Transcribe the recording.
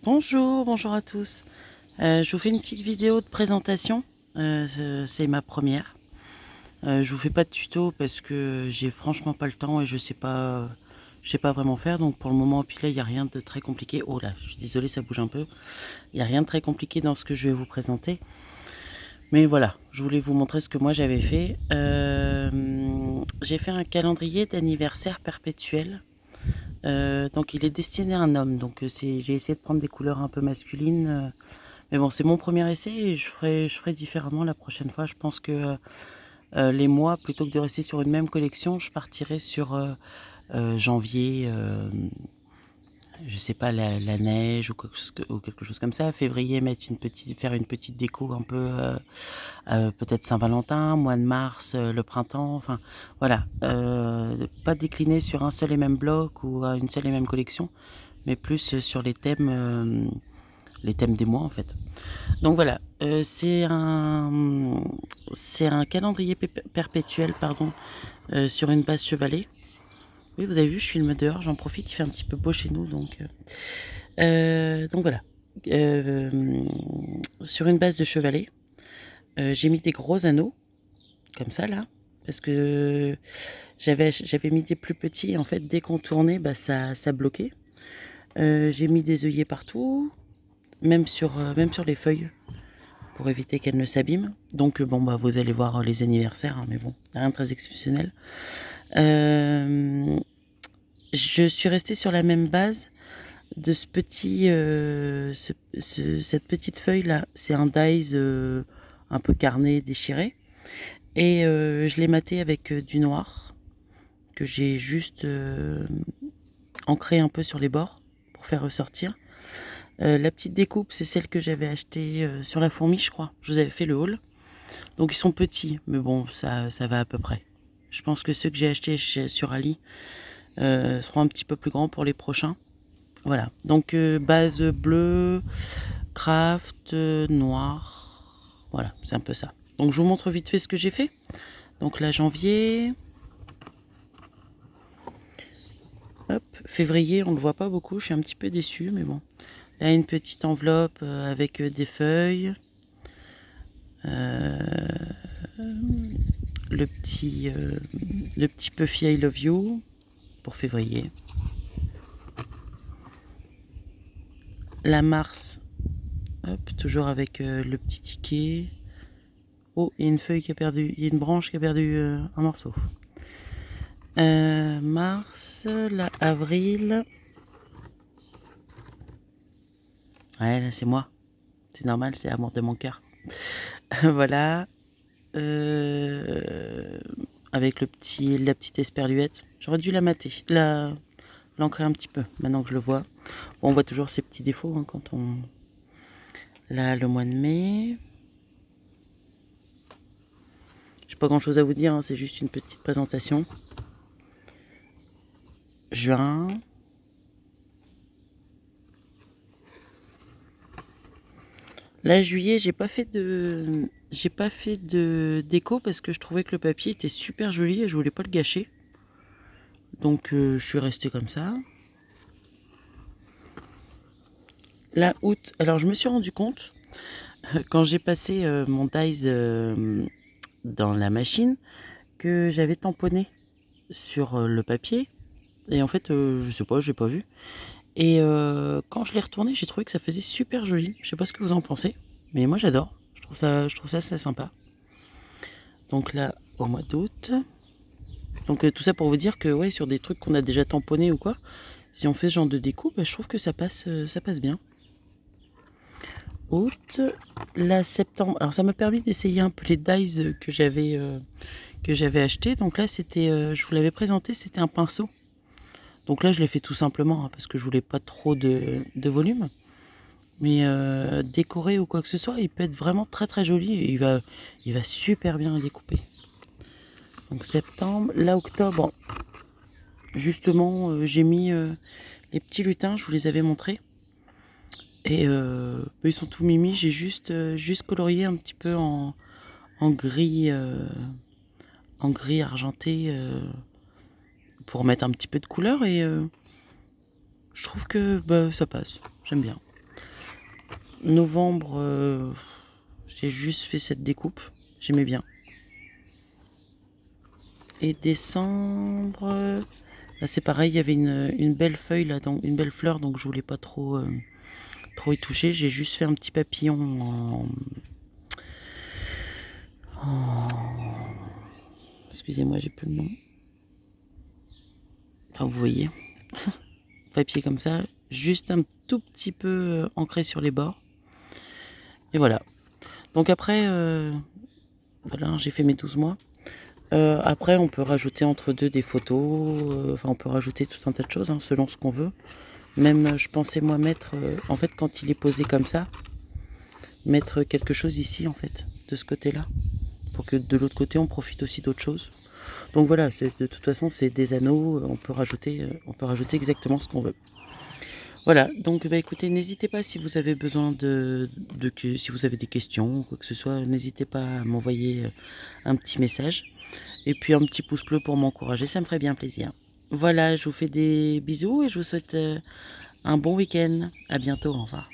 Bonjour à tous. Je vous fais une petite vidéo de présentation. C'est ma première. Je vous fais pas de tuto parce que j'ai franchement pas le temps et je sais pas vraiment faire. Donc pour le moment, puis là, il n'y a rien de très compliqué. Oh là, je suis désolée, ça bouge un peu. Il n'y a rien de très compliqué dans ce que je vais vous présenter. Mais voilà, je voulais vous montrer ce que moi j'avais fait. J'ai fait un calendrier d'anniversaire perpétuel. Donc il est destiné à un homme. Donc j'ai essayé de prendre des couleurs un peu masculines. Mais bon, c'est mon premier essai et je ferai différemment la prochaine fois. Je pense que les mois, plutôt que de rester sur une même collection, je partirai sur janvier, je sais pas, la neige ou quelque chose comme ça. Février, faire une petite déco un peu, peut-être Saint-Valentin, mois de mars, le printemps. Enfin, voilà. Pas décliner sur un seul et même bloc ou une seule et même collection, mais plus sur les thèmes des mois en fait. Donc voilà, c'est un calendrier perpétuel pardon, sur une base chevalet. Oui, vous avez vu, je filme dehors, j'en profite, il fait un petit peu beau chez nous, donc voilà. Euh, sur une base de chevalet, j'ai mis des gros anneaux, comme ça là, parce que j'avais mis des plus petits, et en fait, dès qu'on tournait, bah, ça bloquait. J'ai mis des œillets partout, même sur les feuilles, pour éviter qu'elles ne s'abîment. Donc bon, bah, vous allez voir les anniversaires, hein, mais bon, rien de très exceptionnel. Je suis restée sur la même base de cette petite feuille là. C'est un dies un peu carné, déchiré. Et je l'ai maté avec du noir que j'ai juste ancré un peu sur les bords pour faire ressortir. La petite découpe, c'est celle que j'avais achetée sur la fourmi, je crois. Je vous avais fait le haul. Donc ils sont petits, mais bon, ça va à peu près. Je pense que ceux que j'ai achetés sur Ali seront un petit peu plus grands pour les prochains. Voilà, donc base bleue, craft, noir. Voilà, c'est un peu ça. Donc je vous montre vite fait ce que j'ai fait. Donc là, janvier. Hop, février, on ne le voit pas beaucoup. Je suis un petit peu déçue, mais bon. Là, une petite enveloppe avec des feuilles. Euh, le petit Puffy I Love You pour février. La Mars, hop, toujours avec le petit ticket. Oh, il y a une feuille qui a perdu, il y a une branche qui a perdu un morceau. Mars, là, avril. Ouais, là, c'est moi. C'est normal, c'est l'amour de mon cœur. Voilà. Euh, avec la petite esperluette. J'aurais dû la mater, l'ancrer un petit peu, maintenant que je le vois. Bon, on voit toujours ces petits défauts hein, quand on... Là, le mois de mai. J'ai pas grand chose à vous dire, hein, c'est juste une petite présentation. Juin. Là, juillet, j'ai pas fait de déco parce que je trouvais que le papier était super joli et je voulais pas le gâcher. Donc, je suis restée comme ça. Là, août. Alors, je me suis rendu compte quand j'ai passé mon dies dans la machine que j'avais tamponné sur le papier. Et en fait, je sais pas, j'ai pas vu. Et quand je l'ai retourné, j'ai trouvé que ça faisait super joli. Je sais pas ce que vous en pensez, mais moi j'adore. Je trouve ça assez sympa. Donc là, au mois d'août. Donc tout ça pour vous dire que ouais, sur des trucs qu'on a déjà tamponnés ou quoi, si on fait ce genre de déco, bah, je trouve que ça passe bien. Août, là septembre. Alors ça m'a permis d'essayer un peu les dies que j'avais acheté. Donc là c'était, je vous l'avais présenté, c'était un pinceau. Donc là je l'ai fait tout simplement hein, parce que je voulais pas trop de volume. Mais décoré ou quoi que ce soit, il peut être vraiment très très joli et il va super bien découper. Donc septembre, là octobre, justement j'ai mis les petits lutins, je vous les avais montrés. Et ils sont tout mimi, j'ai juste colorié un petit peu en gris, en gris argenté pour mettre un petit peu de couleur et je trouve que bah, ça passe, j'aime bien. Novembre, j'ai juste fait cette découpe. J'aimais bien. Et décembre, là, c'est pareil, il y avait une belle feuille là, donc, une belle fleur, donc je voulais pas trop, trop y toucher. J'ai juste fait un petit papillon excusez-moi, j'ai plus le nom. Enfin, vous voyez, papier comme ça, juste un tout petit peu ancré sur les bords. Et voilà. Donc après, voilà, j'ai fait mes 12 mois. Après, on peut rajouter entre deux des photos, enfin on peut rajouter tout un tas de choses, hein, selon ce qu'on veut. Même, je pensais moi mettre, en fait, quand il est posé comme ça, mettre quelque chose ici, en fait, de ce côté-là, pour que de l'autre côté, on profite aussi d'autres choses. Donc voilà, de toute façon, c'est des anneaux, on peut rajouter exactement ce qu'on veut. Voilà, donc bah, écoutez, n'hésitez pas si vous avez besoin si vous avez des questions ou quoi que ce soit, n'hésitez pas à m'envoyer un petit message. Et puis un petit pouce bleu pour m'encourager, ça me ferait bien plaisir. Voilà, je vous fais des bisous et je vous souhaite un bon week-end. À bientôt, au revoir.